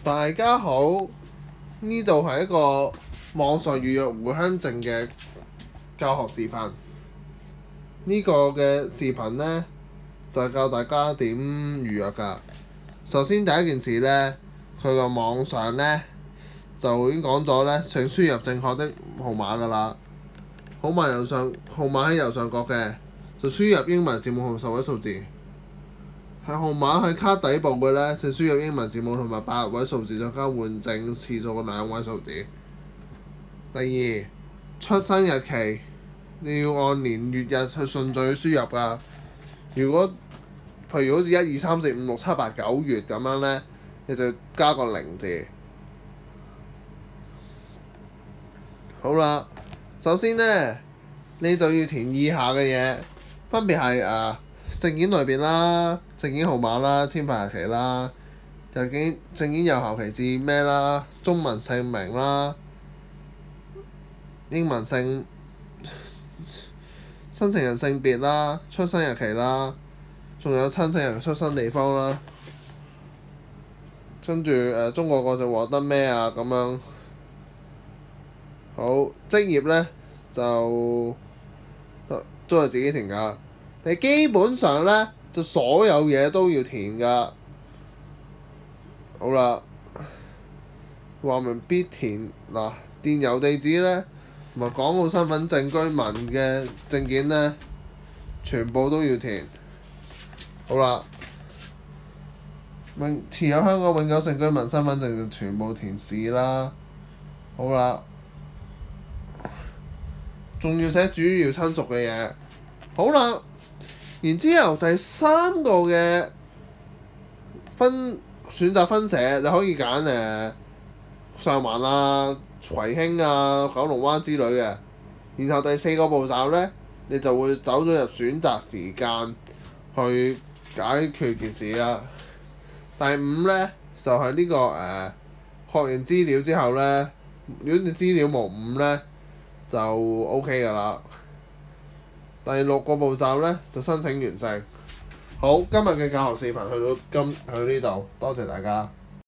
大家好，呢度係一個網上預約回鄉證嘅教學視頻。呢個嘅視頻呢，就係教大家點預約㗎。首先第一件事呢，佢個網上呢，就已經講咗呢，請輸入正確的號碼㗎啦。號碼喺右上角嘅，就輸入英文字母同10位數字。號碼喺卡底部嘅呢，就輸入英文字母同埋8位數字，再加換證次數嘅2位數字。第二，出生日期你要按年月日去順序去輸入㗎。如果譬如好似1、2、3、4、5、6、7、8、9月咁樣呢，你就加個0字。好啦，首先呢，你就要填以下嘅嘢，分別係證件類別啦、證件號碼啦、簽發日期啦、證件有效期至咩啦、中文姓名啦、英文申請人性別啦、出生日期啦，仲有親戚人出生地方啦。跟住中國國籍獲得咩啊咁樣。好，職業呢，就都係自己填㗎。你基本上呢，就所有嘢都要填㗎。好啦，話明必填嗱，電郵地址呢，同埋港澳身份證居民嘅證件呢，全部都要填。好啦，持有香港永久性居民身份證就全部填是啦。好啦，仲要寫主要親屬嘅嘢。好啦，然之後第3個嘅選擇分社，你可以揀上環啊、葵興啊、九龍灣之類嘅。然後第4個步驟呢，你就會走咗入選擇時間去解決件事啦。第5呢，就係呢個確認資料之後呢，如果你資料無誤呢，就 OK 㗎啦。第6個步驟呢，就申請完成。好，今日嘅教學視頻去到呢度，多謝大家。